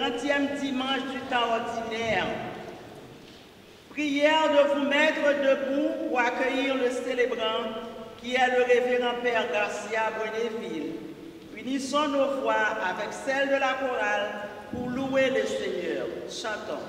30e dimanche du temps ordinaire. Prière de vous mettre debout pour accueillir le célébrant qui est le révérend Père Garcia Breneville. Unissons nos voix avec celles de la chorale pour louer le Seigneur. Chantons.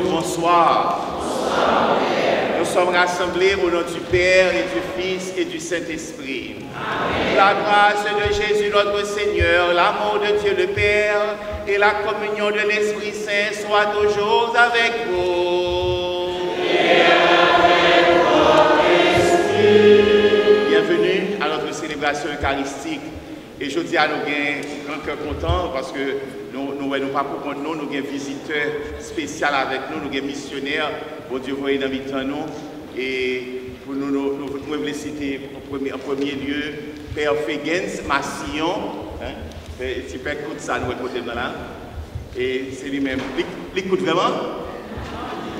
Bonsoir. Nous sommes rassemblés au nom du Père et du Fils et du Saint-Esprit. La grâce de Jésus notre Seigneur, l'amour de Dieu le Père et la communion de l'Esprit Saint soient toujours avec vous. Et avec votre esprit. Bienvenue à notre célébration eucharistique. Et je dis à nous grand cœur content parce que nous ne pas pour compte nous avons un visiteur spécial avec nous, nous avons un missionnaire, bon Dieu voyez dans nous. Et pour nous voulons citer en premier lieu Père Fégens Massillon, petit Père écoute ça, nous écoutons là. Et c'est lui-même, il écoute vraiment.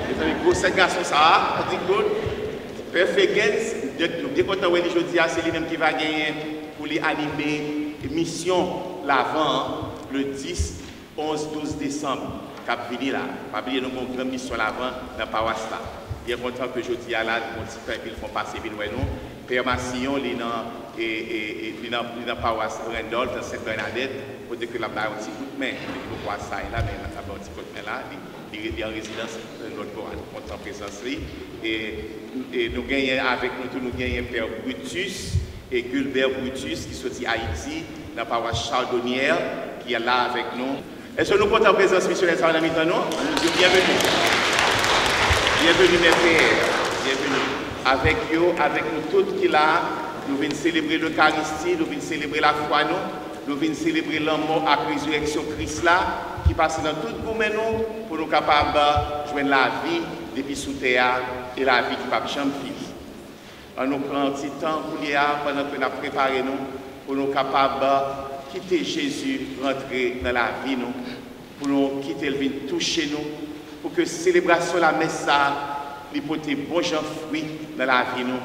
Les amis, gros, cette garçon ça, écoute. Père Fégens, dès qu'on t'a dit aujourd'hui, c'est lui-même qui va gagner pour lui animer mission l'avant le 10, 11, 12 décembre. Cap vini là. Pas oublier nous avons une grande mission l'avant dans la paroisse là. Bien content que aujourd'hui à là, mon petit frère qu'ils font passer vite nous. Père Massillon, il est dans la paroisse Randolph, dans cette Bernadette, pour dire que là, il y a un petit coup de main. Il faut voir ça là, mais il y a un petit coup de main là. Il est en résidence de notre courant, content présence. Et nous gagnons avec nous, nous gagnons Père Brutus et Gulbert Brutus qui sont à Haïti, dans la paroisse Chardonnière, qui est là avec nous. Est-ce que nous comptons en présence missionnaire dans la mi-temps, non? Bienvenue. Bienvenue, mes pères. Bienvenue. Avec nous tous qui là, nous venons célébrer l'Eucharistie, nous venons célébrer la foi, nous venons célébrer l'amour à la résurrection Christ là, qui passe dans tout le monde pour nous capables de joindre la vie depuis sous terre et la vie qui va jamais finir. On nous prend un petit temps pour pendant que nous préparons nous, pour nous capables de quitter Jésus, rentrer dans la vie, nous, pour nous quitter le vin, toucher nous, pour que la célébration de la messe, lui porte bon genre fruit dans la vie, nous.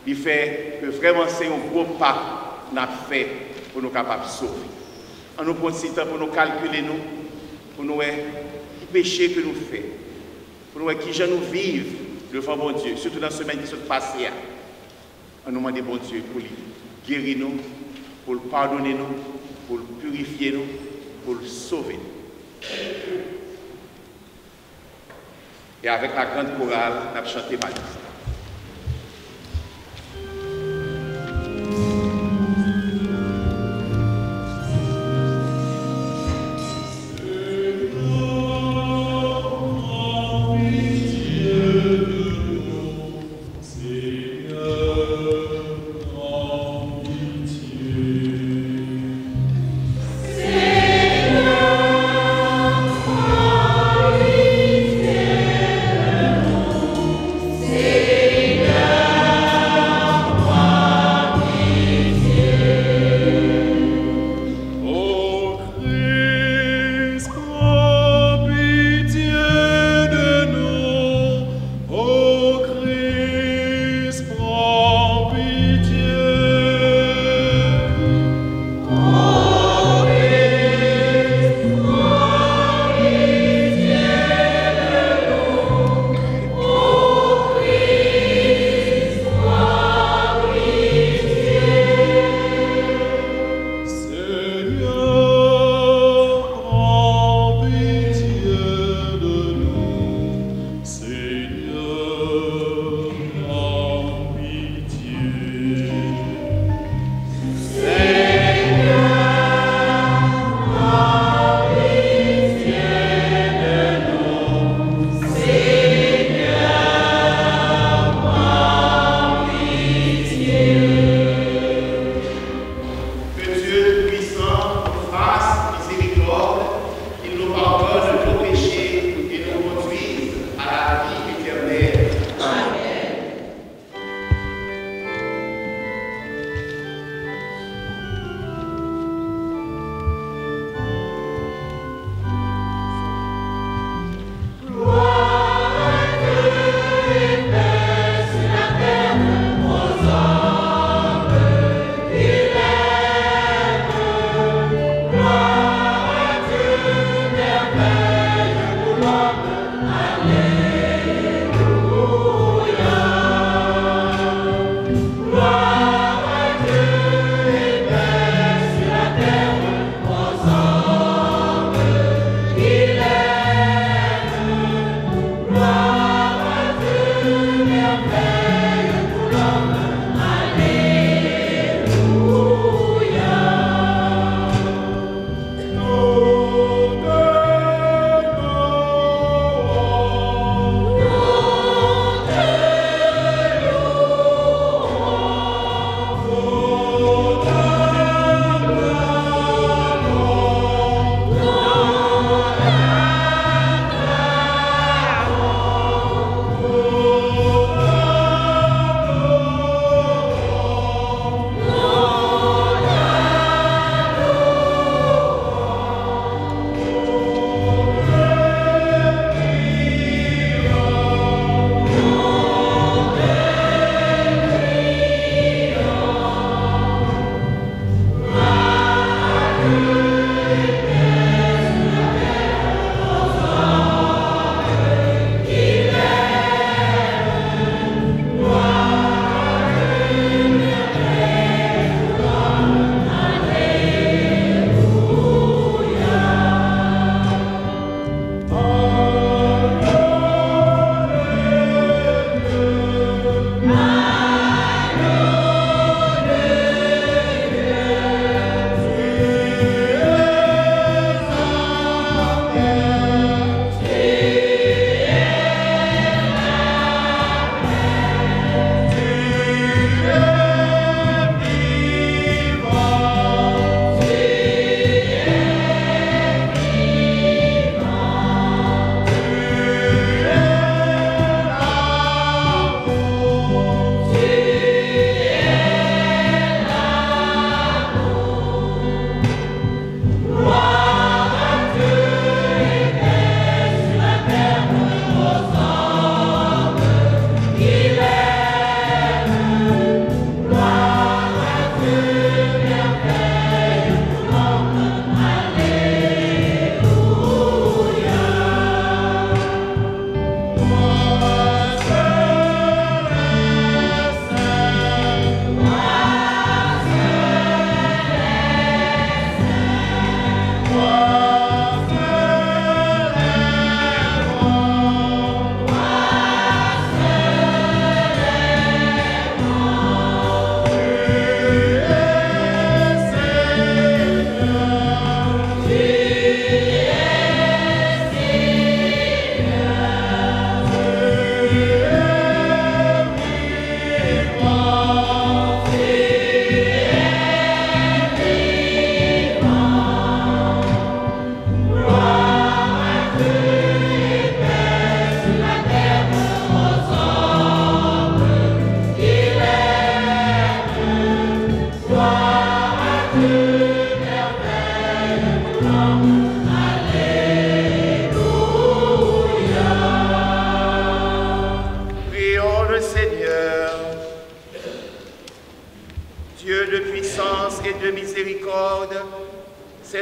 Il fait que vraiment c'est un gros pas qu'on a fait pour nous capables de sauver. On nous prend un petit temps pour nous calculer, nous, pour nous voir qui péché que nous faisons, pour nous voir qui gens nous vivent devant bon Dieu, surtout dans ce semaine qui se passe. On nous demande bon Dieu pour lui guérir nous, pour le pardonner nous, pour le purifier nous, pour le sauver. Et avec la grande chorale, on a chanté Malisa.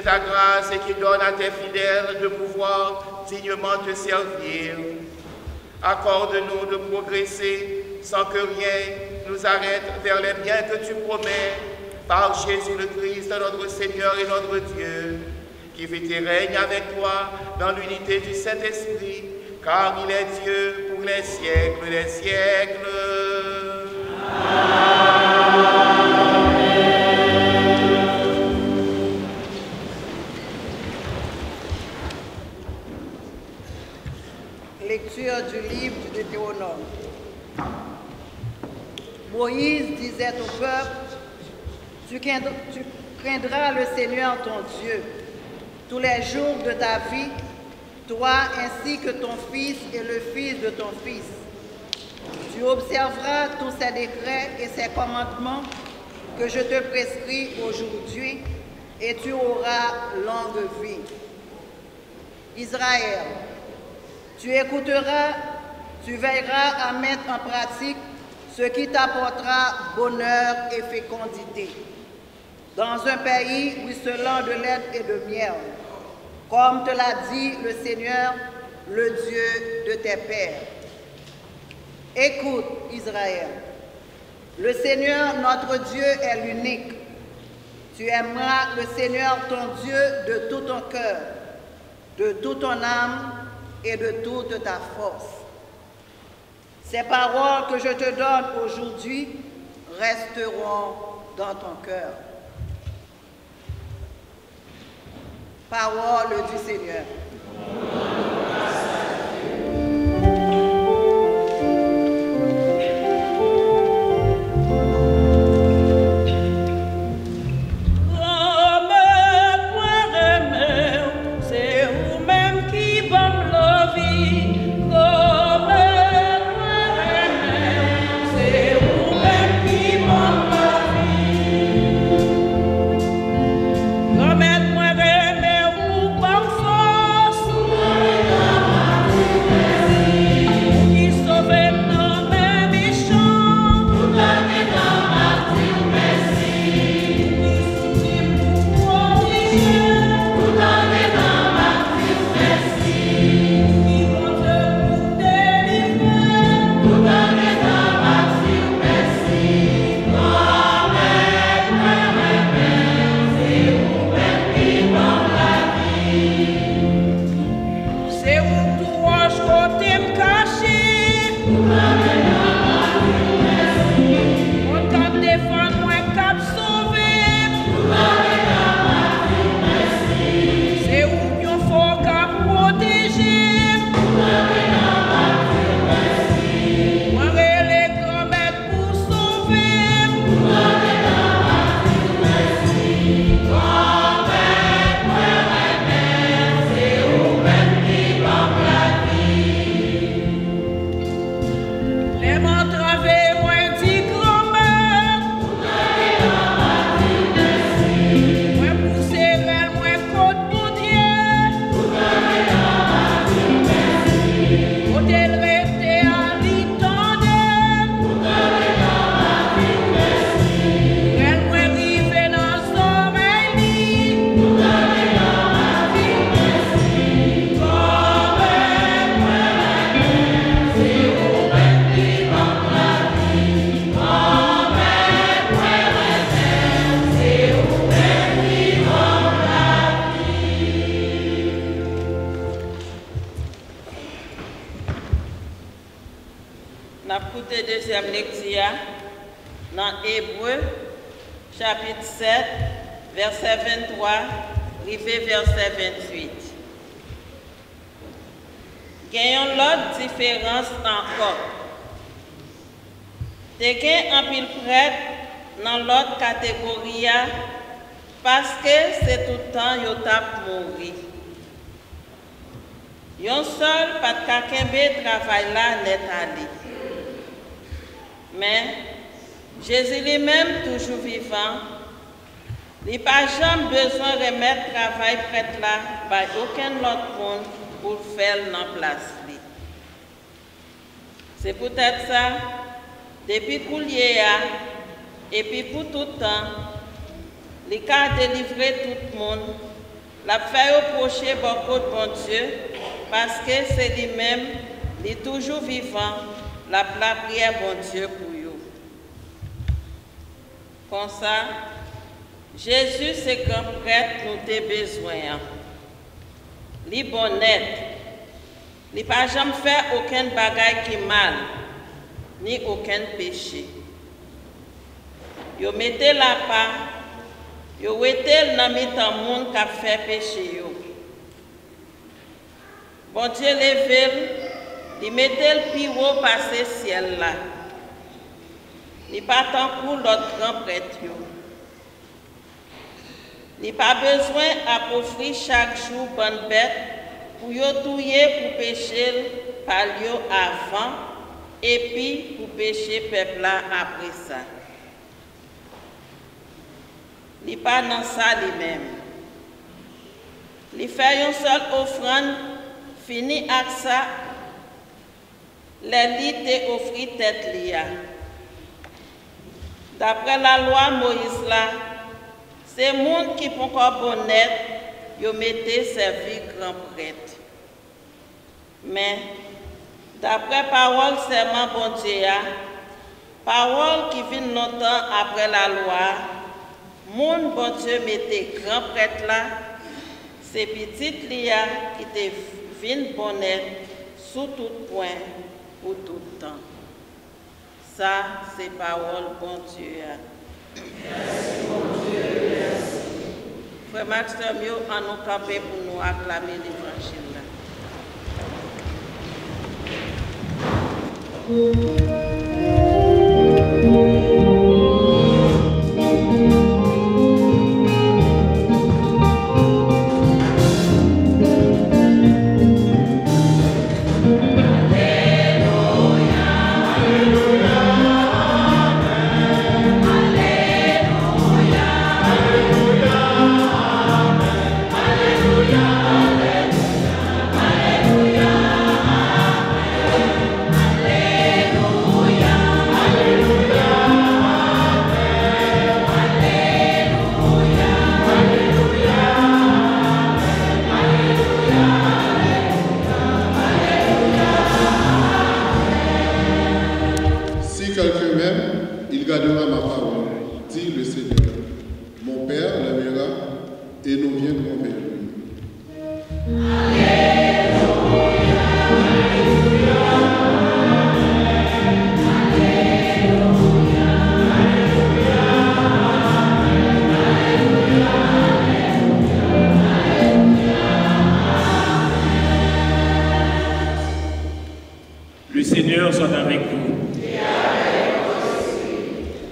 ta grâce et qui donne à tes fidèles de pouvoir dignement te servir. Accorde-nous de progresser sans que rien nous arrête vers les biens que tu promets par Jésus le Christ, notre Seigneur et notre Dieu, qui vit et règne avec toi dans l'unité du Saint-Esprit, car il est Dieu pour les siècles des siècles. Lecture du livre du Deutéronome. Moïse disait au peuple, tu craindras le Seigneur ton Dieu tous les jours de ta vie, toi ainsi que ton fils et le fils de ton fils. Tu observeras tous ces décrets et ces commandements que je te prescris aujourd'hui, et tu auras longue vie. Israël, tu écouteras, tu veilleras à mettre en pratique ce qui t'apportera bonheur et fécondité, dans un pays ruisselant de lait et de miel, comme te l'a dit le Seigneur, le Dieu de tes pères. Écoute, Israël, le Seigneur notre Dieu est l'unique. Tu aimeras le Seigneur ton Dieu de tout ton cœur, de toute ton âme et de toute ta force. Ces paroles que je te donne aujourd'hui resteront dans ton cœur. Parole du Seigneur. Deuxième lecture dans Hébreu, chapitre 7, verset 23, arrivé verset 28. Gagnons l'autre différence encore. T'es qu'un en pile prêtre dans l'autre catégorie parce que c'est tout le temps yo tap mouri. Yon seul pas de kakembe travail là net allé. Mais Jésus lui-même, toujours vivant, il n'a pas jamais besoin de remettre travail prêtre là par aucun autre monde pour faire dans place. C'est peut-être ça, depuis Koulier et puis pour tout le temps, il a délivré tout le monde l'a fait reprocher beaucoup de bon Dieu, parce que c'est lui-même, il est toujours vivant, la prière bon Dieu pour vous. Comme ça, Jésus, c'est grand prêtre, nous avons besoin. Il est honnête. Il n'a pas jamais fait aucun bagage qui est mal, ni aucun péché. Il mettez la part, il mettez dans le monde qui a fait péché. Bon Dieu levé, il mettait le plus haut par ce ciel là. Il n'est pas tant pour l'autre grand prêtre. Il n'a pas besoin d'apporter chaque jour bonne bête pour touiller pour pécher par eux avant et puis pour pécher le peuple là après ça. Il n'est pas dans ça lui-même. Il fait une seule offrande, fini avec ça, les lits te offrit tête lia. D'après la loi Moïse là, c'est le monde qui peut encore bonnet, ils mettaient servi grand prêtre. Mais, d'après parole serment bon Dieu, parole qui vient longtemps après la loi, mon bon Dieu mettait grand prêtre là, c'est petite lia qui te vient bonnet sous tout point pour tout temps. Ça, c'est parole bon Dieu. Merci, bon Dieu, merci. Frère Max, mieux en nous camper pour nous acclamer l'évangile.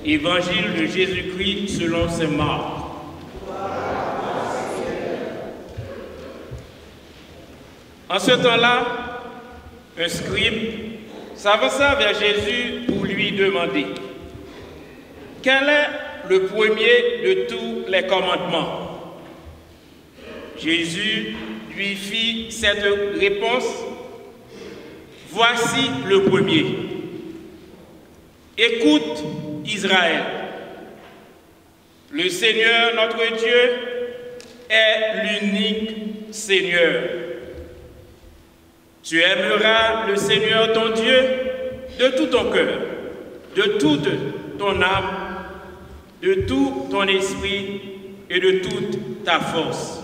Évangile de Jésus-Christ selon saint Marc. En ce temps-là, un scribe s'avança vers Jésus pour lui demander « Quel est le premier de tous les commandements ?» Jésus lui fit cette réponse « Voici le premier. Écoute, Israël, le Seigneur notre Dieu est l'unique Seigneur. Tu aimeras le Seigneur ton Dieu de tout ton cœur, de toute ton âme, de tout ton esprit et de toute ta force.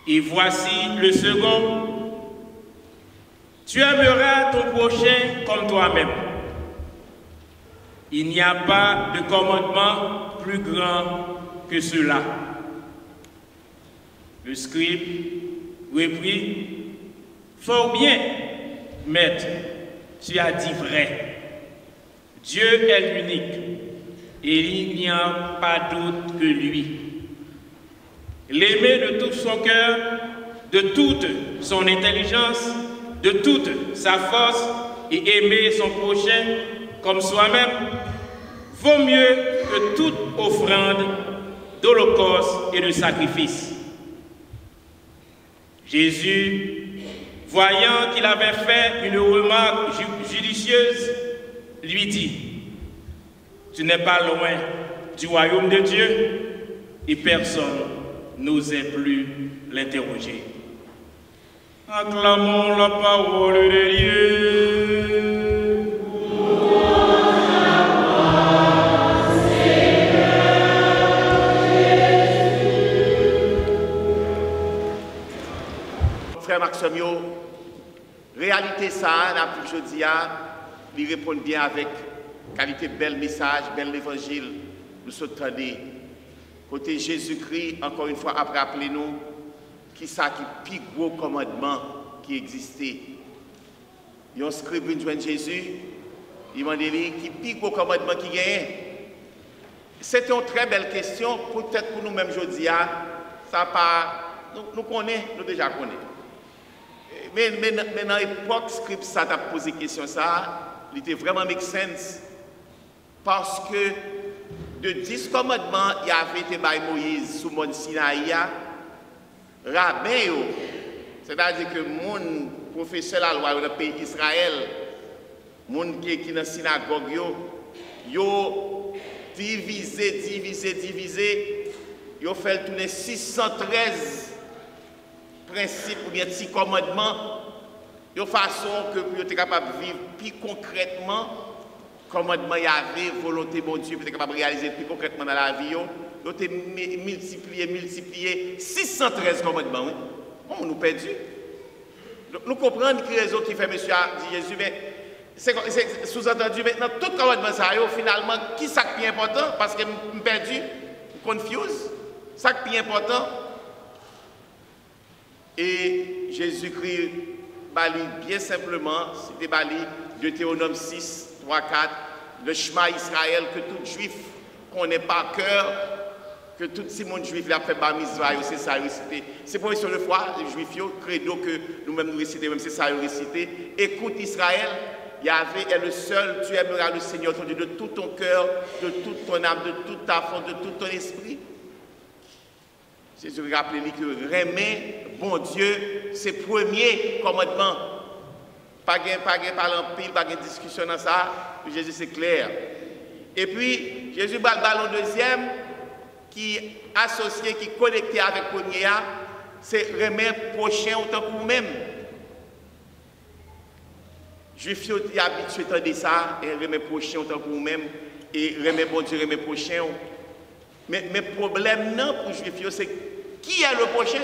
Et voici le second, tu aimeras ton prochain comme toi-même. Il n'y a pas de commandement plus grand que cela. Le scribe reprit, « Fort bien, maître, tu as dit vrai. Dieu est l'unique, et il n'y a pas d'autre que lui. L'aimer de tout son cœur, de toute son intelligence, de toute sa force, et aimer son prochain comme soi-même, vaut mieux que toute offrande d'holocauste et de sacrifice. » Jésus, voyant qu'il avait fait une remarque judicieuse, lui dit, « Tu n'es pas loin du royaume de Dieu, et personne n'osait plus l'interroger. Acclamons la parole de Dieu. Frère Maximio, réalité ça, n'a plus je dis, il répond bien avec qualité bel message, bel évangile, nous sommes entendus. Côté Jésus-Christ, encore une fois, après appelez-nous, qui ça qui plus gros commandement qui existait. Il y a un scribe qui joint Jésus, il m'a dit qui plus gros commandement qui gagne. C'est une très belle question, peut-être pour nous-mêmes aujourd'hui, ça pas, nous connaissons, nous déjà connaissons. Mais dans l'époque, scribe ça t'a posé question ça, il était vraiment make sense parce que de 10 commandements, il y avait été par Moïse sous Mont Sinaï, rabbin, c'est-à-dire que mon professeur la loi dans le pays d'Israël, mon qui est dans la synagogue, yo divisé, yo fait tourner 613 principes ou bien 6 commandements, de façon que vous êtes capable de vivre plus concrètement, commandement y avait, volonté bon Dieu, vous êtes capable de réaliser plus concrètement dans la vie, vous êtes multiplié 613 commandements. Oui. On nous perdu. Nous comprenons que raison qui fait monsieur dit Jésus, mais c'est sous-entendu maintenant, tout commandement ça, finalement, qui est le plus important? Parce que je suis perdu, confuse. Ça qui est plus important. Et Jésus-Christ bali bien simplement, c'était bali Deutéronome 6, 3, 4, le Shema Israël que tout juif connaît par cœur, que tout ce monde juif a fait par Mizra, c'est ça récité. C'est pour sur le foi, les juifs, credo que nous-mêmes nous récitons, même c'est ça récité. Écoute Israël, Yahvé est le seul, tu aimeras le Seigneur ton Dieu de tout ton cœur, de toute ton âme, de toute ta force, de tout ton esprit. Jésus rappelle que remet bon Dieu, c'est le premier commandement. Pas de pile, pas de discussion dans ça. Jésus, c'est clair. Et puis, Jésus va le ballon deuxième, qui est associé, qui est connecté avec le premier, c'est remettre prochain autant que vous-même. Juif est habitué à dire ça, et remettre prochain autant que vous-même, et remettre bon Dieu, remettre prochain. Mais le problème non pour les Juifs, c'est qui est le prochain?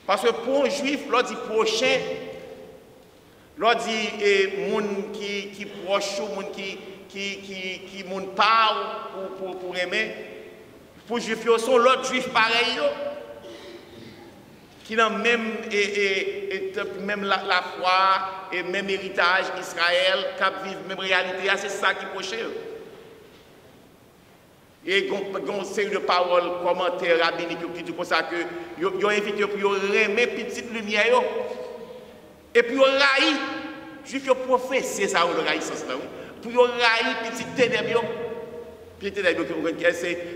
Parce que pour un Juif, l'on dit prochain, l'on dit moun qui proche, moun qui moun parle pour aimer. Pour les Juifs, sont l'autre Juif pareil, qui ont même la foi et même héritage Israël, qui vivent même réalité, c'est ça qui est prochain. Et il y a une série de paroles, commentaires rabbiniques qui disent comme ça que ils ont invité pour remettre petite lumière. Et puis ils ont raï, juifs ont professé ça, le raïssance là. Pour ils ont raï petite ténèbres. Petite ténèbres,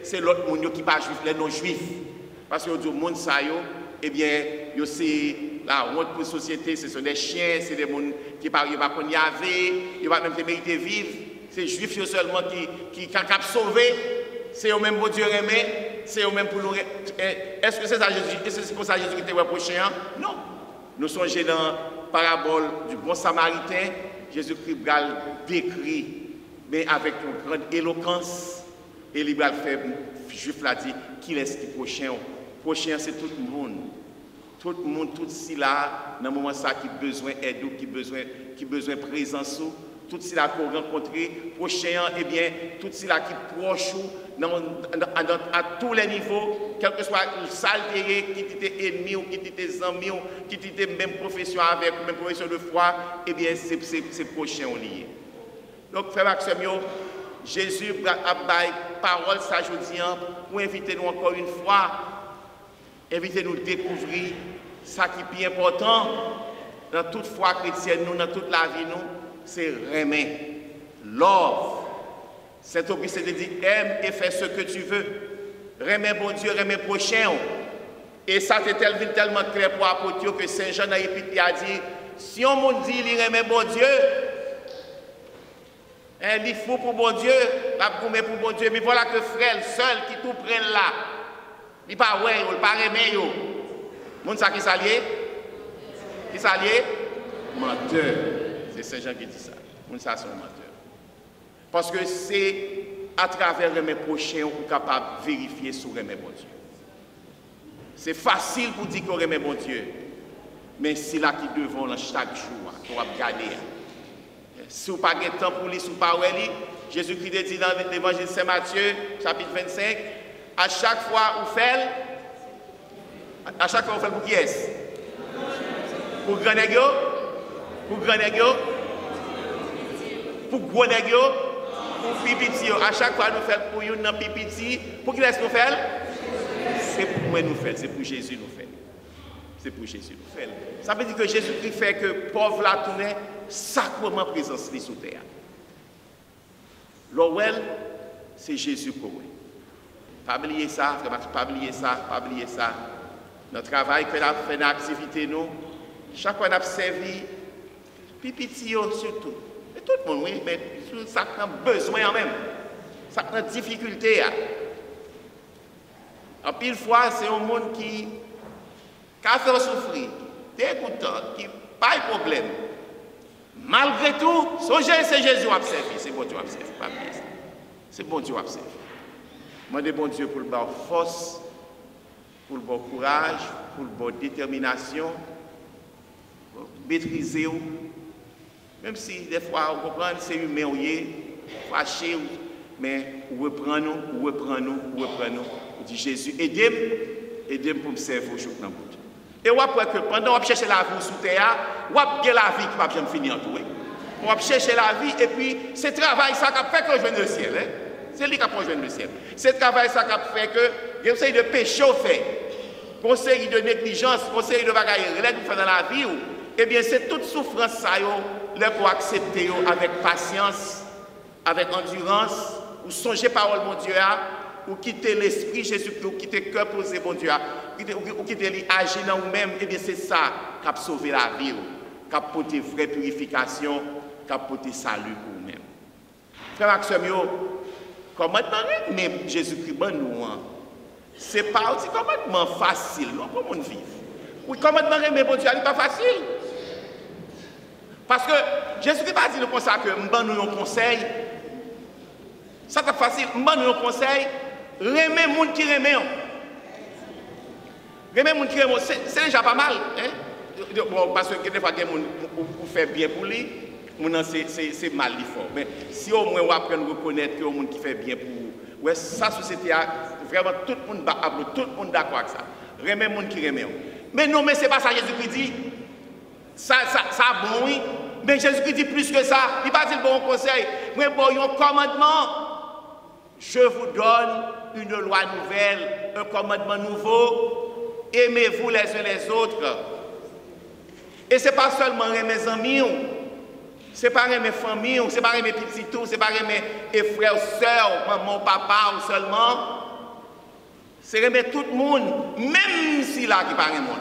c'est l'autre monde qui n'est pas juif, les non-juifs. Parce que le monde, ça, eh bien, c'est la honte pour la société, ce sont des chiens, c'est des gens qui ne parlent pas qu'on y avait, ils ne vont même mériter de vivre. C'est les juifs seulement qui sont sauvés. C'est eux même pour Dieu aimer, c'est eux même pour nous. Est-ce que c'est ça Jésus? Est-ce que c'est pour ça Jésus qui était prochain? Non. Nous sommes dans la parabole du bon samaritain. Jésus-Christ décrit, mais avec une grande éloquence. Et il va faire, juif l'a dit, qui est-ce qui est prochain? Prochain, c'est tout le monde. Tout le monde, tout cela, dans le moment ça, qui a besoin d'aide, qui a besoin de présence. Tout cela qu'on rencontre, prochain, eh bien, tout cela qui est proche, à tous les niveaux, quel que soit le salté, qui était ennemi, ou qui était ami, ou qui était même profession avec, même profession de foi, eh bien, c'est prochain lié. Donc, frère Maxime, Jésus a dit parole, ça je dis, pour inviter nous encore une fois, inviter nous à découvrir ça qui est bien important dans toute foi chrétienne, nous, dans toute la vie, nous. C'est aimer, love. Saint-Augustin dit aime et fais ce que tu veux. Aimer bon Dieu, aimer prochain. Et ça c'est tellement clair pour l'apôtre que Saint Jean dans l'Épître a dit si on me dit il aime bon Dieu, il faut pour bon Dieu, la promesse pour bon Dieu, mais voilà que frère seul qui tout prenne là. Il pas ouais, il pas remet yo. Moun ça qui s'allié? Qui s'allié? Menteur. C'est Saint Jean qui dit ça. Moun ça sont menteurs. Parce que c'est à travers mes prochains qu'on est capable de vérifier sur mes bon Dieu. C'est facile pour dire qu'on remet bon Dieu. Mais c'est là qui devant chaque jour, qu'on va regarder. Si vous n'avez pas de temps pour lire, si vous n'avez pas de temps, Jésus-Christ dit dans l'évangile de Saint Matthieu, chapitre 25, à chaque fois vous faites, pour qui est-ce? Pour grand nègre? Pour grand nègre? Pour gros nègre? Pour pipiti? À chaque fois nous faisons pour une pipiti, pour qui est-ce que nous faisons? C'est pour moi nous faisons, c'est pour Jésus nous faisons. C'est pour Jésus nous faisons. Ça veut dire que Jésus-Christ fait que pauvre la tournée, sacrement présence sous terre. L'Owel, c'est Jésus pour moi. Pas oublier ça, pas oublier ça, pas oublier ça. Notre travail que nous avons fait dans l'activité, nous, chaque fois nous avons servi, pipiti surtout. Et tout le monde, oui, mais ça a besoin en même. Ça a une difficulté. En pile fois, c'est un monde qui a fait souffrir, dégoûtant, qui n'a pas de problème. Malgré tout, c'est Jésus qui a servi. C'est bon Dieu qui a servi. Pas oublier ça. C'est bon Dieu qui a servi. Je demande bon Dieu pour le bon force, pour le bon courage, pour le bon détermination, pour maîtriser. Même si des fois, on comprend, c'est humain, on est fâché, mais on reprend nous. On dit Jésus, aidez-moi pour me servir aujourd'hui dans le monde. Et on voit que pendant qu'on cherche la vie sous terre, on voit la vie qui va bien finir en tout. On va chercher la vie et puis c'est le travail ça qui fait que je vienne le ciel. Hein? C'est lui qui a fait le ciel. C'est le travail ça qui fait que il y a une série de péchés faits, une série de négligence, une série de bagailles qu'on fait dans la vie. Eh bien, c'est toute souffrance ça, pour accepter avec patience, avec endurance, ou songer parole mon Dieu, ou quitter l'esprit Jésus-Christ, ou quitter le cœur posé mon Dieu, ou quitter l'agir dans vous-même. Eh bien, c'est ça qui a sauvé la vie, qui a apporté vraie purification, qui a apporté salut pour vous-même. Frère Maxime, comment même Jésus-Christ, nous, c'est pas un commandement facile, non, comment on vit. Oui, commandement mais bon Dieu, n'est pas facile. Parce que Jésus-Christ n'a pas dit comme ça que nous avons un conseil. Ça c'est facile, nous avons un conseil. Remet les gens qui remet. Remet les gens qui remet, c'est déjà pas mal. Hein? Bon, parce que des fois, les gens qui font bien pour lui, c'est mal fort. Mais si au moins on apprend à reconnaître que les gens qui font bien pour vous, ouais, sa société a vraiment tout le monde d'accord avec ça. Remet les gens qui remet. Mais non, mais ce n'est pas ça Jésus-Christ dit. Ça bon, oui. Mais Jésus-Christ dit plus que ça. Il ne va pas dire bon conseil. Mais bon, il y a un commandement. Je vous donne une loi nouvelle, un commandement nouveau. Aimez-vous les uns les autres. Et ce n'est pas seulement mes amis, ce n'est pas mes familles, ce n'est pas mes petits tout, ce n'est pas mes frères, sœurs, maman, papa ou seulement. C'est remettre tout le monde, même si là qui parle monde.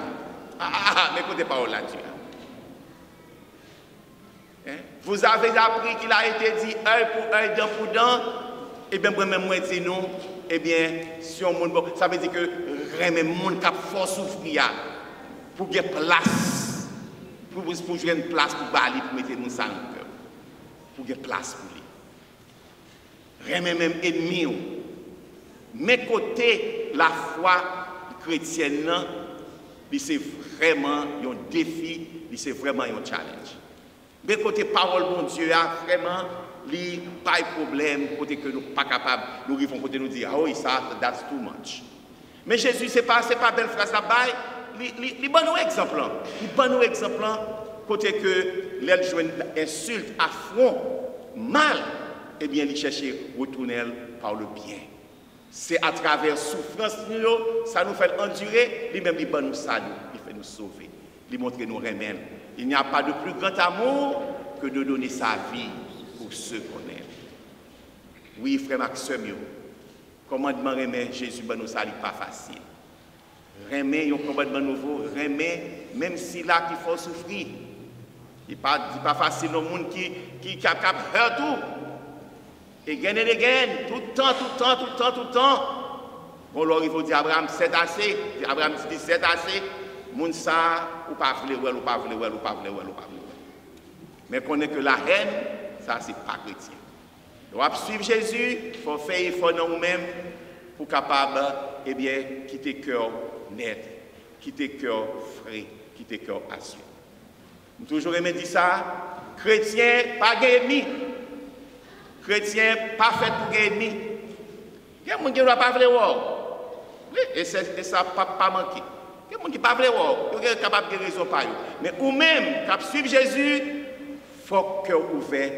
Mais écoutez pas là-dessus. Hein? Vous avez appris qu'il a été dit œil pour œil, dent pour dent. Eh bien, même moi dis non. Eh bien, si on monde, ça veut dire que remettre le monde qui a fort souffrir pour qu'il y ait place, pour jouer une place pour balayer, pour mettre mon sang dans le cœur, pour qu'il y ait place pour lui. Remettre même ennemi. Mais côté la foi chrétienne, c'est vraiment un défi, c'est vraiment un challenge. Mais côté parole bon Dieu, vraiment, il n'y a pas de problème, côté que nous ne sommes pas capables, nous arrivons côté nous dire, oh, ça, that's too much. Mais Jésus, ce n'est pas belle phrase là-bas, il bon nous exemple. Il bon nous exemple, côté que l'elle joue une insulte, affront, mal, eh bien, il cherche à retourner par le bien. C'est à travers souffrance, ça nous fait endurer, lui-même, il nous salut, il fait nous sauver, il montre nous remède. Il n'y a pas de plus grand amour que de donner sa vie pour ceux qu'on aime. Oui, frère Maxime, commandement remet Jésus, nous salut pas facile. Remet un commandement nouveau, remet, même si là qu'il faut souffrir. Il n'est pas facile, le monde qui a tout. Et gain, tout le temps. Bon, alors il faut dire Abraham, c'est assez. Abraham dit c'est assez. Moun ça, ou pas vle ou pas vle ou pas vle ou pas vle. Mais connaît que la haine, ça c'est pas chrétien. Donc suivre Jésus, il faut faire effort dans nous-mêmes pour capable eh bien quitter cœur net, quitter cœur frais, quitter cœur assuré. J'ai toujours aimé dire ça, chrétien pas ennemi. Chrétien pas fait pour ennemi. Il y a des gens qui ne doivent pas vouloir. Oui, et ça pas manquer. Il y a des gens qui ne doivent pas vouloir. Ils sont capables de raison par eux. Mais ou même, quand suivre Jésus, il faut que ouvert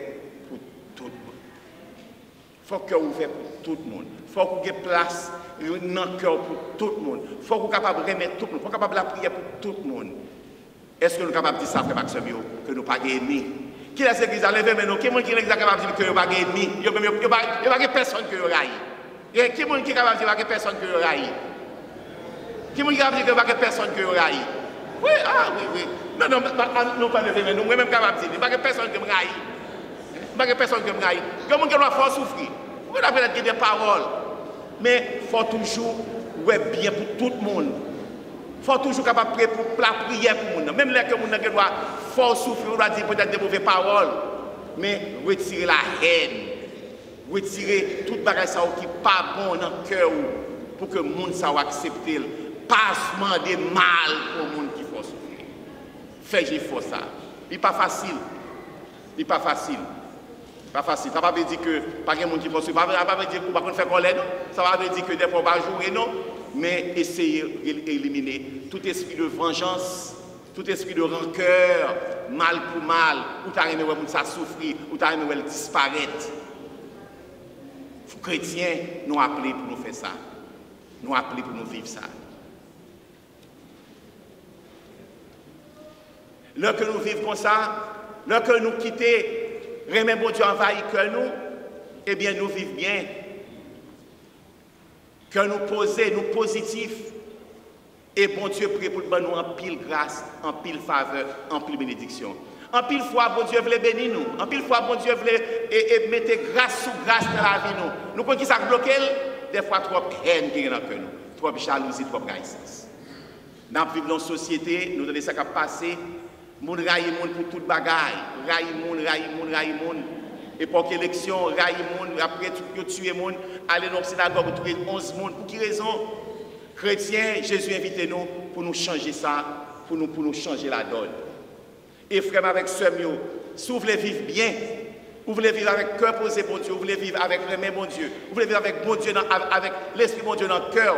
pour tout le monde. Il faut que ouvert pour tout le monde. Il faut qu'il y ait place dans le cœur pour tout le monde. Il faut qu'on soit capable de remettre tout le monde. Il faut qu'on soit capable de prier pour tout le monde. Est-ce que nous sommes capables de dire ça, frère Maxime, que nous ne sommes pas ennemis? Qui est l'église à lever maintenant? Qui est capable de dire que nous ne sommes pas ennemis? Il n'y a pas personne qui nous raille. Qui est capable de dire qu'il n'y a personne qui nous raille? Qui est capable de dire qu'il n'y a personne qui nous raille? Oui, ah oui. Non, nous pas lever maintenant. Nous-mêmes capables de dire qu'il n'y a personne qui me raille. Il n'y a personne qui me raille. Comment on doit faire souffrir? On doit faire des paroles. Mais il faut toujours bien pour tout le monde. Il faut toujours capable de prier pour la prière pour le monde. Même les gens qui doivent fort souffrir, on doit dire peut-être des mauvaises paroles. Mais retirer la haine. Retirer toute bagage qui n'est pas bon dans le cœur pour que le monde soit accepté. Pas demander mal pour le monde qui faut souffrir. Faites faut ça. Il n'est pas facile. Il n'est pas facile. Pas facile. Ça ne veut pas dire que pas de monde qui faut souffrir. Ça ne veut pas dire qu'on va faire colère. Ça ne veut pas dire que des fois on va jouer, non. Mais essayez d'éliminer tout esprit de vengeance, tout esprit de rancœur, mal pour mal, ou t'as aimé où ça souffrir, ou t'as aimé où elle disparaître. Les chrétiens nous appelés pour nous faire ça. Nous appelés pour nous vivre ça. Lorsque nous vivons comme ça, lorsque nous quittons, remet bon Dieu envahit que nous, eh bien nous vivons bien. Que nous posons, nous positifs, et bon Dieu prie pour nous en pile grâce, en pile faveur, en pile bénédiction. En pile fois, bon Dieu veut bénir nous. En pile fois, bon Dieu veut mettre grâce sous grâce dans la vie nous. Nous connaissons qui ça bloque, des fois trop haine qui est dans nous, trop jalousie, trop graissance. Nous vivons dans une société, nous donnons ça qui a passé, nous raillons pour toute bagaille, raillons. Époque élection, raille monde, après tuer monde, aller dans la synagogue, tuer 11 monde. Pour qui raison? Chrétiens, Jésus invite nous pour nous changer ça, pour nous changer la donne. Et frère avec sœur, si vous voulez vivre bien, vous voulez vivre avec cœur posé pour Dieu, vous voulez vivre avec les mains bon Dieu, vous voulez vivre avec bon Dieu, avec l'esprit bon Dieu dans le cœur.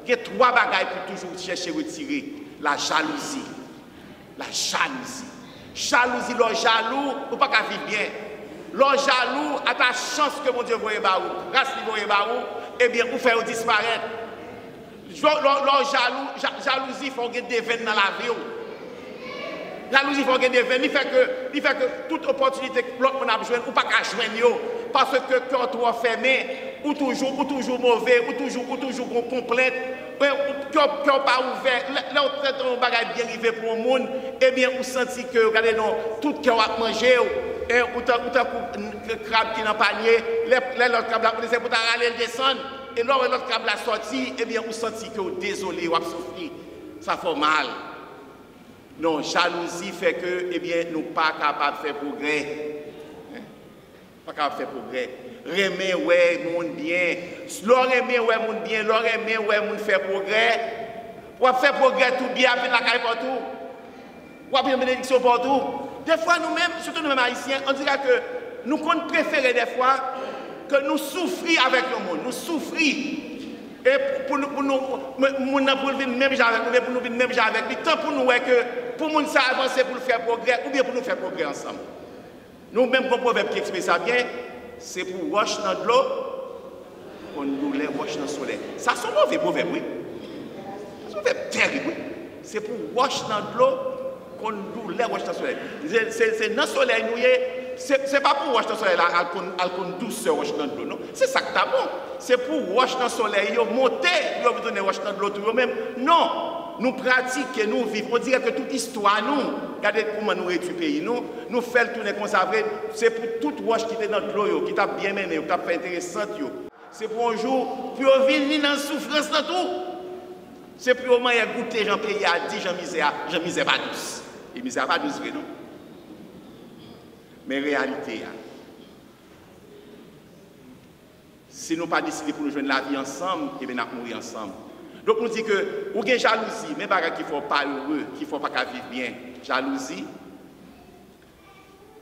Il y a trois bagailles pour toujours chercher à retirer. La jalousie. La jalousie. Jalousie, le jaloux, vous ne pouvez pas vivre bien. L'homme jaloux a ta chance que mon Dieu voyait barou, grâce à voyait barou, eh bien, vous faites disparaître. L'homme jaloux, jalousie, il faut qu'il y ait des veines dans la vie. Jalousie, il faut qu'il y ait des veines. Il fait que toute opportunité que l'autre a besoin, ou pas qu'à joindre, parce que quand tu es fermé, ou toujours mauvais, ou toujours complète, qui n'est pas ouvert, là où tu as un bagage bien arrivé pour le monde, eh bien, vous sentez que, regardez, non, tout qui a mangé, et ou t'as un crabe qui est dans le panier, l'autre crabe là, c'est pour t'arraler le descendre, et l'autre crabe là sorti, eh bien, vous sentez que vous désolé, vous avez souffert, ça fait mal. Non, jalousie fait que, eh bien, nous ne sommes pas capables de faire progrès. Pas capable de faire progrès. Remer, ouais, monde bien. L'or aimer, ouais, monde bien. L'or aimer, ouais, monde faire progrès. Pour faire progrès tout bien, avec la caille partout. Pour avoir une bénédiction partout. Des fois, nous-mêmes, surtout nous-mêmes haïtiens, on dirait que nous comptons préférer des fois que nous souffrions avec le monde. Nous souffrions. Et pour nous vivre même genre avec nous, pour nous vivre même genre avec lui, tant pour nous que pour nous ça avancer pour faire progrès, ou bien pour nous faire progrès ensemble. Nous-mêmes, pour proverbe qui explique ça bien, c'est pour wash dans de l'eau, qu'on nous les wash dans le soleil. Ça, c'est un mauvais proverbe, oui. C'est un proverbe terrible, oui. C'est pour wash dans de l'eau, qu'on nous les wash dans le soleil. C'est dans le soleil, nous c'est pas pour wash dans le soleil, qu'on douceur wash dans de l'eau, non. C'est ça que t'as bon. C'est pour wash dans le soleil, monter, vous donner wash dans de l'eau tout même. Non. Nous pratiquons, nous vivons. On dirait que toute histoire, regardez comment nous réduisons le pays, nous faisons tourner comme ça. C'est pour toute wash qui était dans l'eau, qui t'a bien mené, qui t'a fait intéressant. c'est pour un jour, pour venir dans la souffrance dans tout. C'est pour au moins goûter Jean pays a dit Jean misère pas douce. Et misère pas douce, non? Mais réalité, si nous pas décidé pour nous joindre la vie ensemble, et bien nous allons mourir ensemble. Donc on dit que, ou bien jalousie, mais pas qu'il ne faut pas heureux, qu'il ne faut pas vivre bien. Jalousie,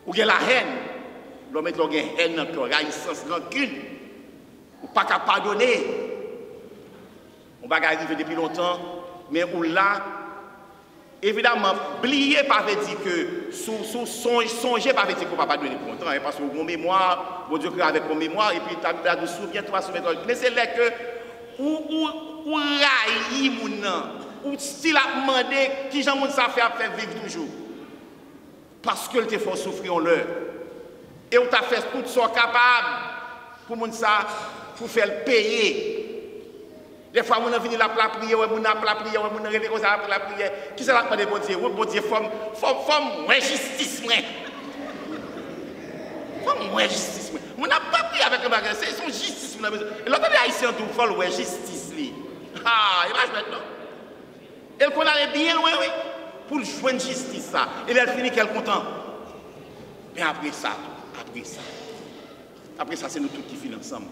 ou bien la haine, l'homme est une haine dans le cœur, haïssance, rancune, ou pas qu'à pardonner. On va arriver depuis longtemps, mais ou là, évidemment, oublier pas veut dire que songer pas veut dire qu'on ne va pas donner pour longtemps, hein, parce que mon mémoire, mon Dieu crée avec mon mémoire, et puis tu as souviens-toi, mais c'est là que ou raï moun ou style a demandé qui j'en moun ça fait vivre toujours. Parce que te font souffrir en l'heure. Et on t'a fait tout ce capable pour moun ça pour faire le payer. Des fois, on a venu la prière, on a la prière, on a rêvé comme ça la prière. Qui c'est la demandé bon Dieu? Bon Dieu, forme moins justice, forme moins justice. On n'a pas prié avec le bagage, c'est son justice. Et l'autre est haïtien tout, il faut justice. Ah, imagine maintenant. Elle qu'on allait bien loin, oui, pour joindre justice ça. Et elle finit qu'elle est contente. Mais après ça, c'est nous tous qui finissons ensemble.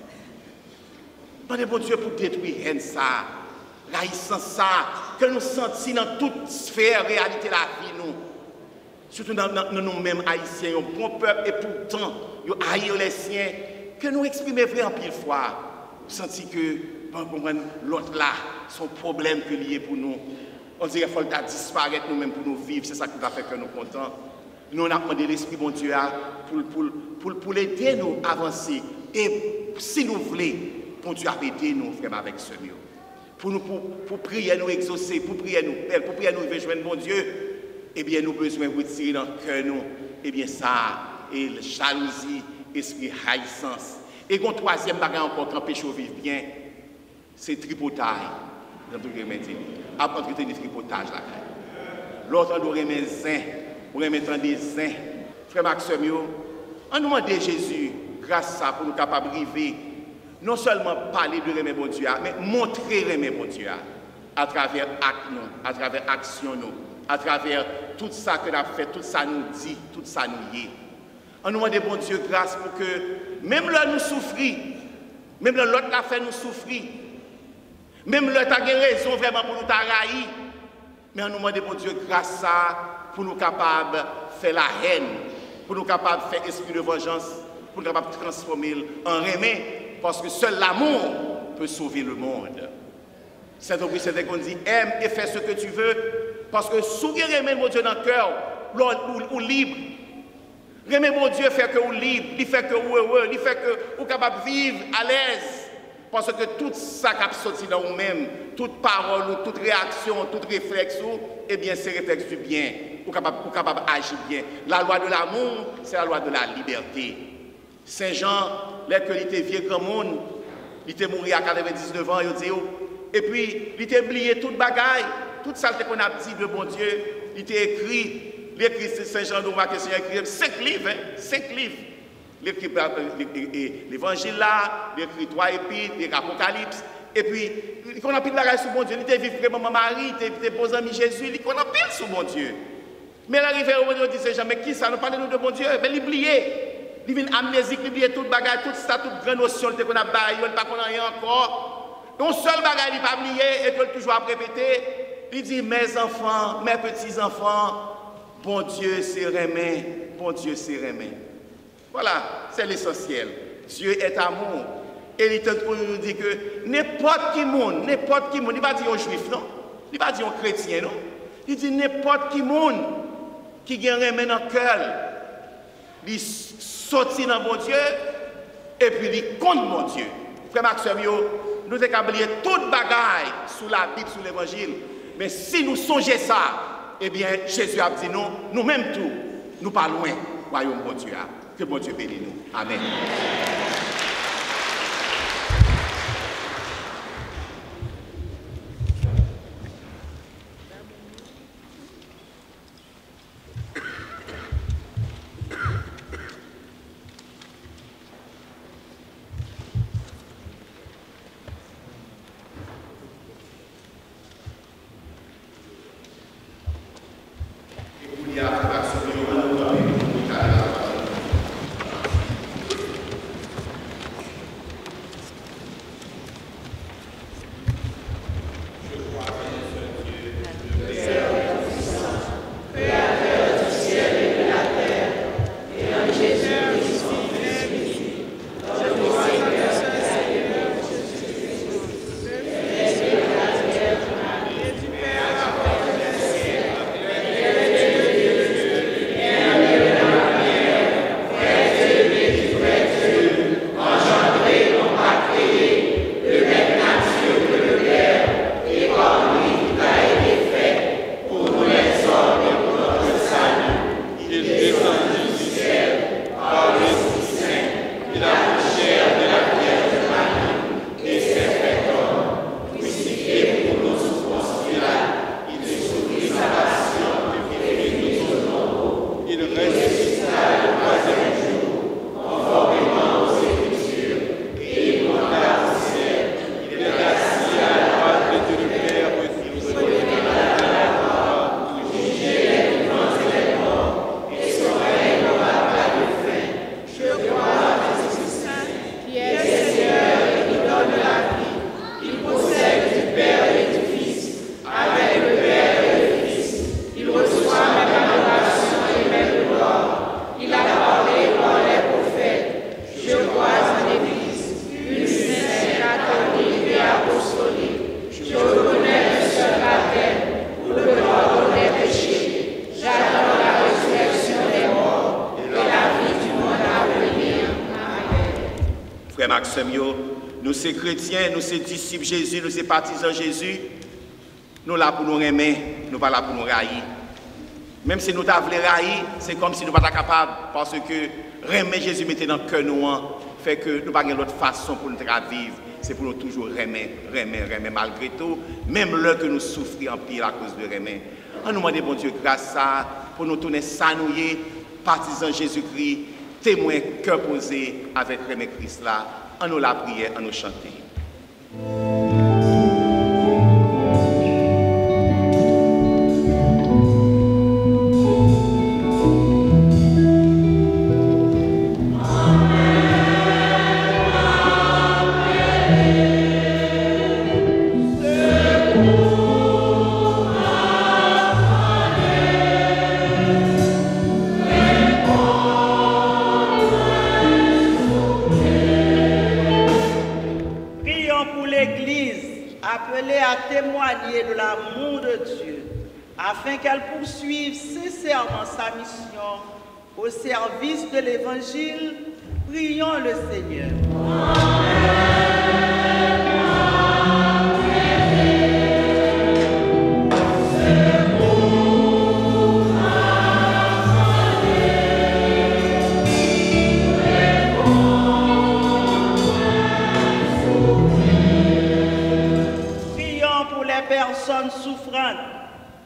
Demandez bon Dieu pour détruire haine ça, l'haïssance ça, que nous sentions dans toute sphère, réalité de la vie, nous. Surtout dans nous-mêmes haïtiens, un bon peuple, et pourtant, nous haïssons les siens, que nous exprimons vrai en pile fois. Senti que, l'autre là, son problème que lié pour nous. On dirait qu'il faut disparaître nous-mêmes pour nous vivre, c'est ça qui va faire que nous sommes contents. Nous, on a demandé l'Esprit bon Dieu pour l'aider nous à avancer. Et si nous voulons, bon Dieu a aidé nous vraiment avec ce mieux. Pour prier nous exaucer, pour prier nous belle, pour prier nous rejoindre bon Dieu, eh bien nous besoin de retirer dans le cœur nous, eh bien ça, et la jalousie, esprit haïssance. Et un troisième bagage encore qui empêche de vivre bien, c'est tripotage. Après entretenir tripotage là. L'autre on remet zin, on remet des zin. Frère Maxime, on nous demande Jésus, grâce à ça, pour nous capables de vivre, non seulement parler de remet bon Dieu, mais montrer remet bon Dieu à travers actes, à travers action, à travers tout ça que nous avons fait, tout ça nous dit, tout ça nous y est. On nous demande bon Dieu grâce pour que même là nous souffrir, même là l'autre l'a fait nous souffrir, même là tu as raison vraiment pour nous t'arrailler, mais on nous demande bon Dieu grâce ça pour nous capables de faire la haine, pour nous capables de faire esprit de vengeance, pour nous capables de transformer en remède, parce que seul l'amour peut sauver le monde. Saint-Aubry, c'est qu'on dit aime et fais ce que tu veux, parce que sourire remède mon Dieu dans le cœur, ou libre. Remet mon Dieu fait que vous libre, il fait que vous heureux, il fait que vous capable de vivre à l'aise. Parce que tout ça qui a sorti dans vous-même, toute parole, toute réaction, tout réflexe, eh bien c'est réflexe du bien. Vous capable d'agir bien. La loi de l'amour, c'est la loi de la liberté. Saint Jean, lorsqu'il était vieux grand monde, il était mort à 99 ans, il dit, et puis il était oublié toute bagaille, toute ça qu'on a dit de bon Dieu, il était écrit. L'écrit Saint Jean d'Ouma que Seigneur écrit 5 livres, 5 livres. L'écrit l'évangile là, l'écrit 3 épîtres, l'Apocalypse. Et puis, il a pile de bagages sur bon Dieu. Il était vivre vraiment Marie, il était beaux amis Jésus, il a pile sur bon Dieu. Mais l'arrivée au moment où il dit Saint Jean, mais qui ça? Nous parlons de bon Dieu. Mais il oublié. Il vient amnésique, il oublié tout bagage, tout ça, toute grande notion qu'on a baillé, il pas qu'on a rien encore. Un seul bagage, il n'a pas oublié et qu'il toujours à répéter. Il dit, mes enfants, mes petits-enfants, bon Dieu, c'est remet. Bon Dieu, c'est remet. Voilà, c'est l'essentiel. Dieu est amour. Et il nous dit que n'importe qui monde, il ne va pas dire un juif, non? Il ne va pas dire un chrétien, non? Il dit n'importe qui monde qui a remet dans le cœur, il sortit dans bon Dieu et puis il compte mon Dieu. Frère Maxime, nous avons oublié toute bagaille sous la Bible, sous l'évangile. Mais si nous songeons ça, eh bien, Jésus a dit non, nous-mêmes tout, nous pas loin, royaume bon Dieu. Que bon Dieu bénisse nous. Amen. Nous sommes chrétiens, nous sommes disciples Jésus, nous sommes partisans Jésus. Nous là pour nous aimer, nous pas là pour nous railler. Même si nous t'avons railler, c'est comme si nous ne sommes pas capables, parce que aimer Jésus mettait dans le cœur nous, fait que nous n'avons pas d'autre façon pour nous vivre. C'est pour nous toujours aimer malgré tout, même l'heure que nous souffrons en pire à cause de aimer. On nous demande, bon Dieu, grâce à pour nous tourner sanouiller, partisans Jésus-Christ, témoins cœur posé avec aimer Christ là. En nous la prière, en nous chanter. témoigner de l'amour de Dieu, afin qu'elle poursuive sincèrement sa mission au service de l'Évangile. Prions le Seigneur. Personnes souffrantes,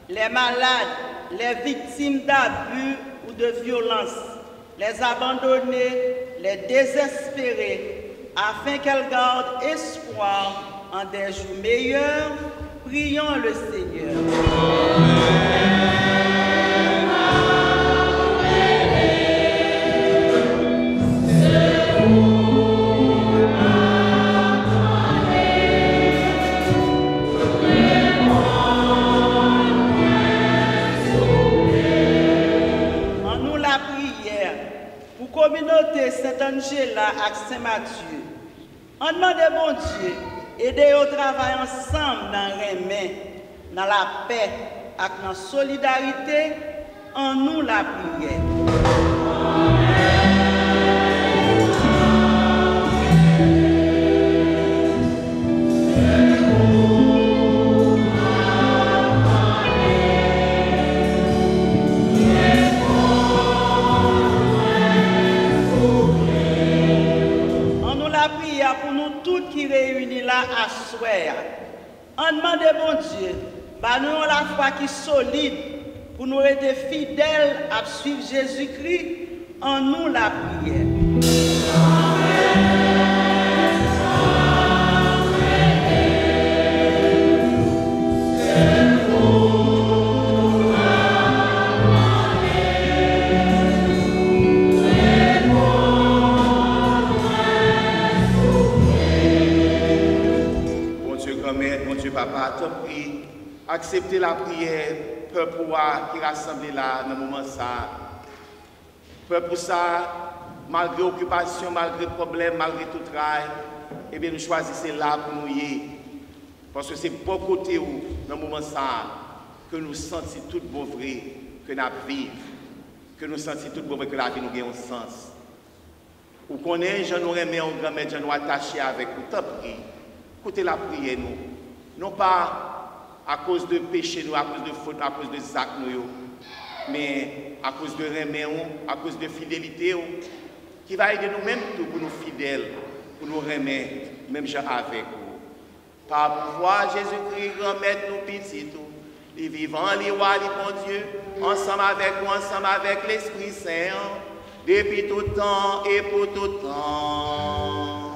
les malades, les victimes d'abus ou de violences, les abandonnés, les désespérés, afin qu'elles gardent espoir en des jours meilleurs. Prions le Seigneur. Communauté Saint-Angela et Saint-Mathieu, on demande bon Dieu, aider au travail ensemble dans le main, dans la paix et dans la solidarité, en nous la prière. Pour nous tous qui réunis là à soir, on demande bon Dieu, bah nous avons la foi qui est solide pour nous être fidèles à suivre Jésus-Christ, en nous la prière. accepter la prière, peuple qui rassemble là dans le moment ça. Peuple pour ça, malgré occupation, malgré problème, malgré tout travail, eh bien nous choisissons là pour nous y. Parce que c'est bon côté où, dans le moment ça, que nous sentons tout bon vrai, que nous vivons, que nous sentons tout bon vrai, que la vie nous gagne un sens. Ou qu'on est, je nous remets en grand-mère, je nous attacher avec nous, tant pis. Écoutez la prière, nous. Non pas à cause de péché, nous, à cause de faute, à cause de sac, nous, mais à cause de remède, à cause de fidélité, qui va aider nous-mêmes pour nous fidèles, pour nous remettre, même gens avec vous. Par pouvoir Jésus-Christ, remettre nous petits, les vivants, les rois, les bons Dieu, ensemble avec nous, ensemble avec l'Esprit Saint, depuis tout temps et pour tout temps.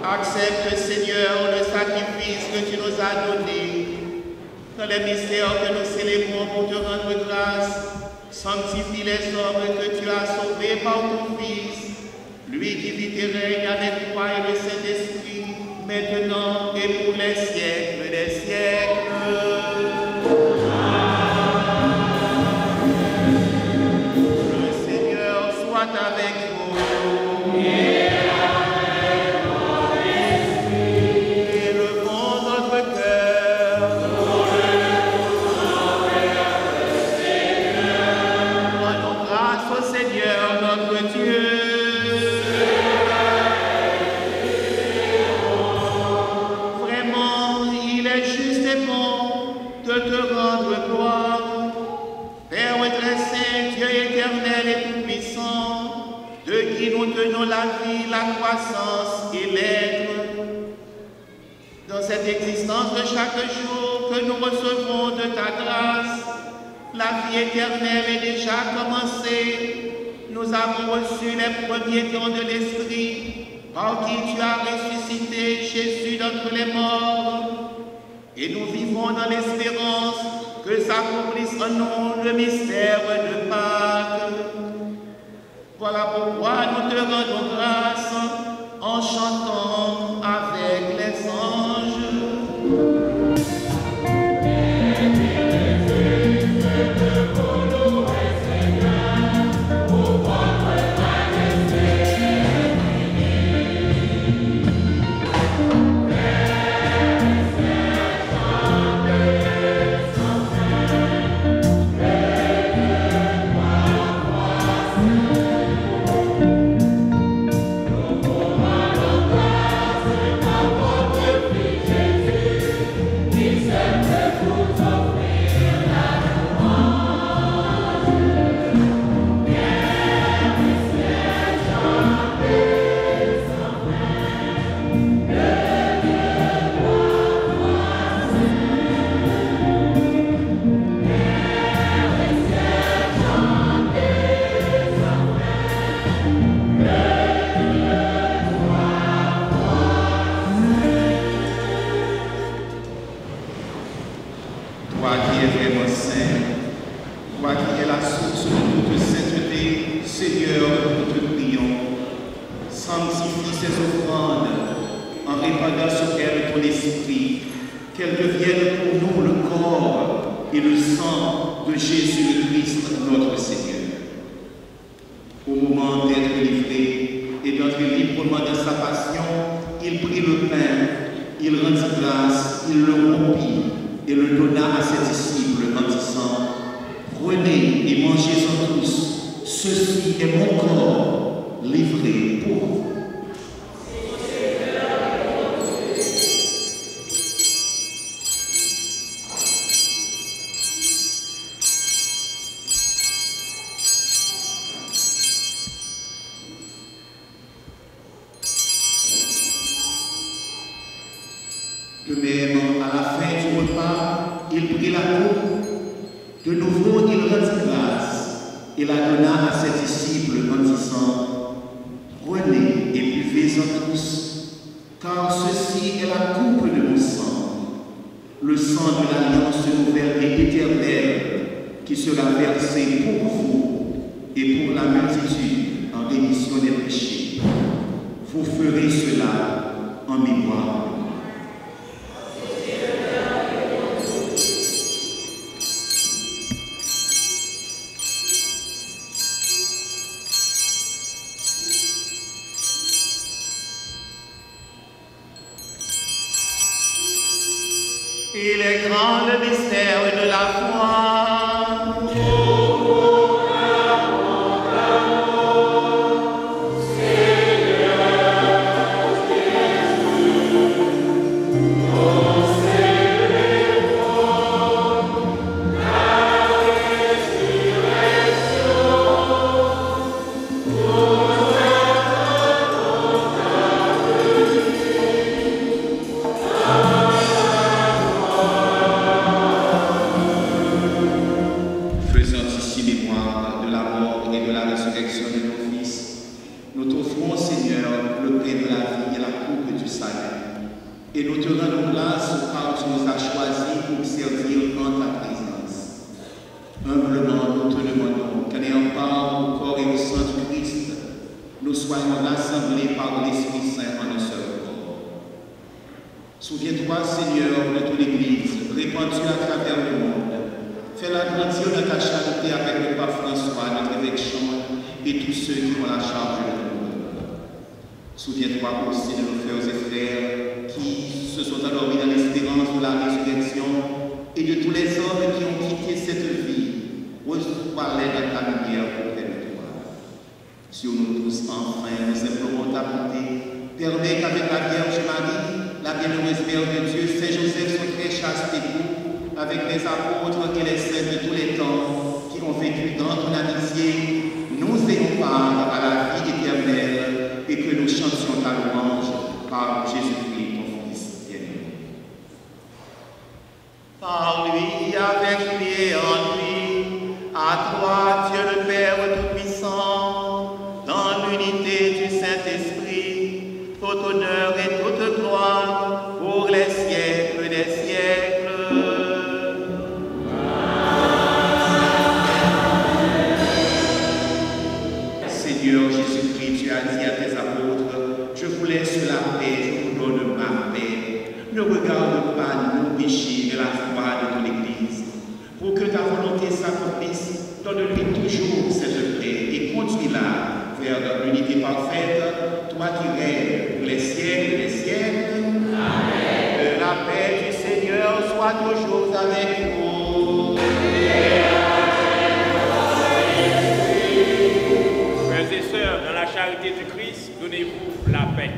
Accepte, Seigneur, le sacrifice que tu nous as donné. Dans les mystères que nous célébrons pour te rendre grâce, sanctifie les hommes que tu as sauvés par ton Fils, lui qui vit et règne avec toi et le Saint-Esprit, maintenant et pour les siècles des siècles. Le Seigneur soit avec vous. Et avec ton esprit. Élevons notre cœur. Rendons grâce au de qui nous tenons la vie, la croissance et l'être. Dans cette existence de chaque jour que nous recevons de ta grâce, la vie éternelle est déjà commencée. Nous avons reçu les premiers dons de l'Esprit, par qui tu as ressuscité Jésus d'entre les morts. Et nous vivons dans l'espérance que s'accomplisse en nous le mystère de Pâques. Voilà pourquoi nous te rendons grâce en chantant avec les anges. De même, à la fin du repas, il prit la coupe. De nouveau, il rendit grâce et la donna à ses disciples en disant: Prenez et buvez-en tous, car ceci est la coupe de mon sang, le sang de l'alliance nouvelle et éternelle qui sera versé pour vous et pour la multitude en rémission des péchés. Vous ferez cela en mémoire. Il est grand le mystère de la foi. Souviens-toi, Seigneur, de ton Église, répandue à travers le monde. Fais-la grandir dans ta charité avec le pape François, notre évêque Chambre, et tous ceux qui ont la charge de ton monde. Souviens-toi aussi de nos frères et frères qui se sont endormis dans l'espérance de la résurrection et de tous les hommes qui ont quitté cette vie. Reçois l'aide de ta lumière auprès de toi. Sur nous tous, enfin, nous implorons ta bonté. Permets qu'avec la Vierge Marie, la bienheureuse Mère de Dieu, Saint Joseph, son très chaste époux, avec les apôtres et les saints de tous les temps qui ont vécu dans ton amitié, nous nous ayons part à la vie éternelle et que nous chantions ta louange par Jésus-Christ, ton Fils bien-aimé. Par lui, avec lui et en lui, à toi, Dieu le Père Tout-Puissant, dans l'unité du Saint-Esprit, tout honneur et toute gloire pour les siècles des siècles. Seigneur Jésus-Christ, tu as dit à tes apôtres, je vous laisse la paix, je vous donne ma paix. Ne regarde pas nos péchés, mais la foi de ton Église. Pour que ta volonté s'accomplisse, donne-lui toujours cette paix et conduis-la vers l'unité parfaite, toi qui règnes pour les siècles des siècles. Amen. Que la paix du Seigneur soit toujours avec vous. Frères et sœurs, dans la charité du Christ, donnez-vous la paix.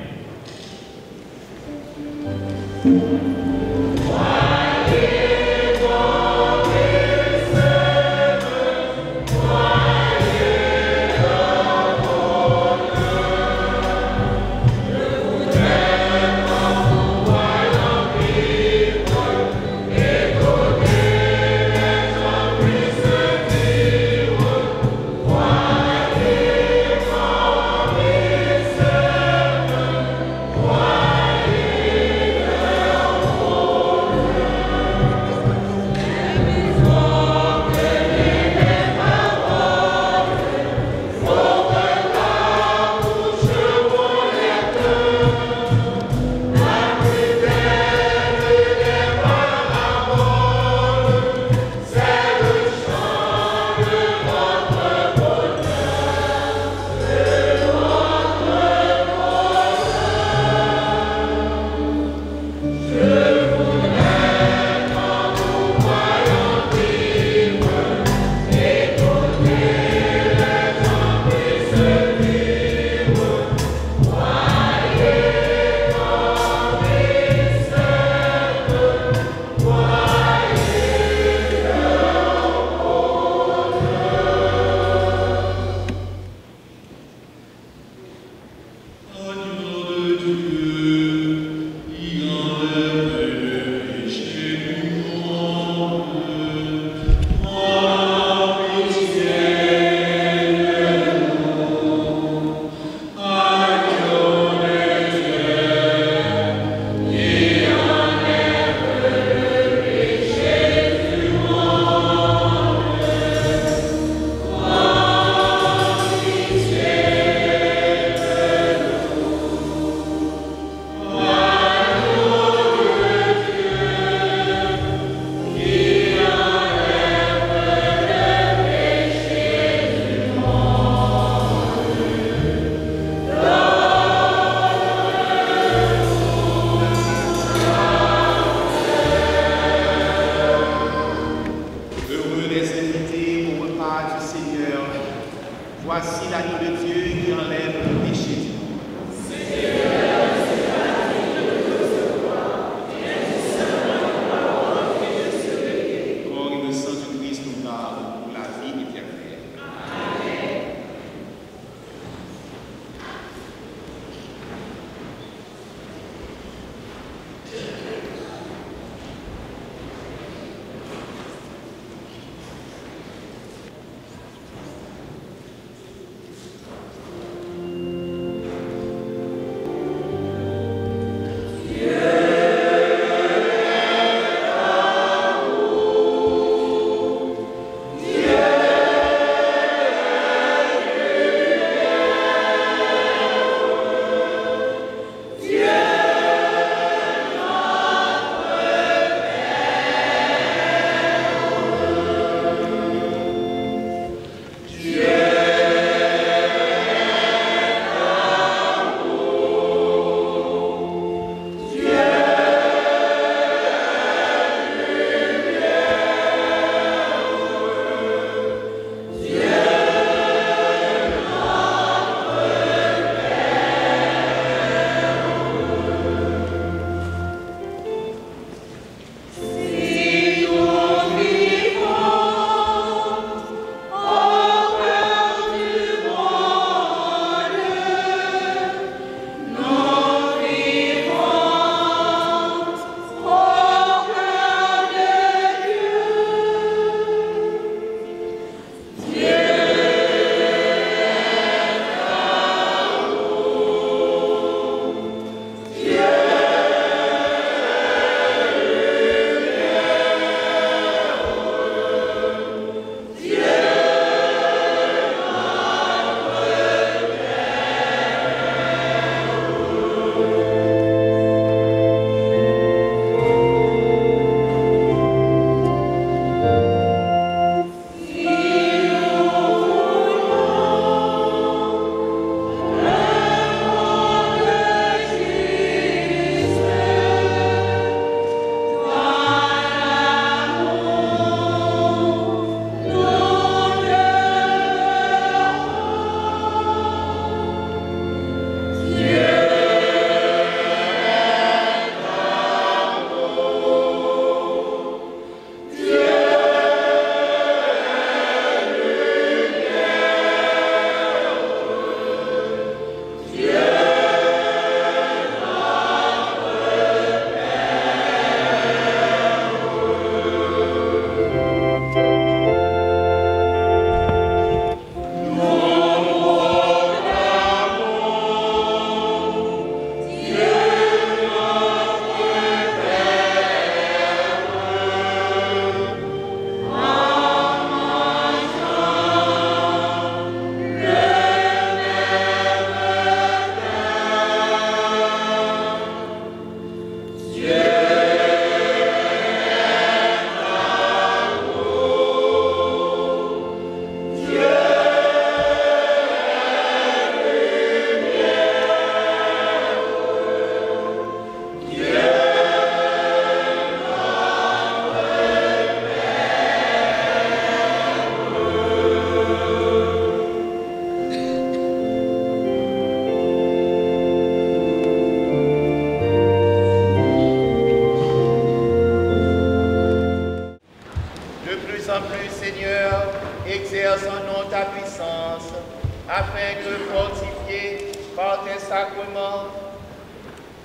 par tes sacrements,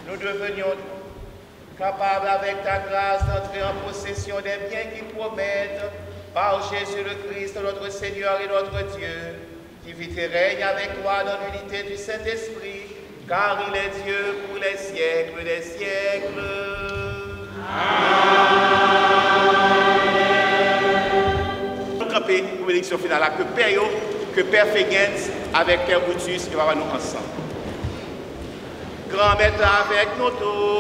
nous devenions capables avec ta grâce d'entrer en possession des biens qui promettent par Jésus le Christ, notre Seigneur et notre Dieu, qui vit et règne avec toi dans l'unité du Saint-Esprit, car il est Dieu pour les siècles des siècles. Amen. Nous camper pour bénédiction finale là, que Père Fégens avec Père Boutus, il va nous ensemble. Grand Maître avec nous tous.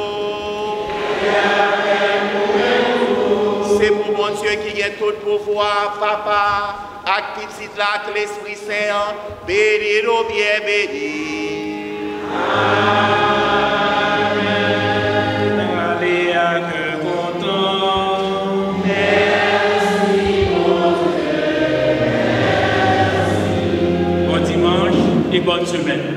C'est pour mon Dieu qui gagne tout pouvoir, Papa, avec petit là que l'Esprit Saint, béni nous bien béni. Amen. Alléluia, que content. Merci, mon Dieu. Bon dimanche et bonne semaine.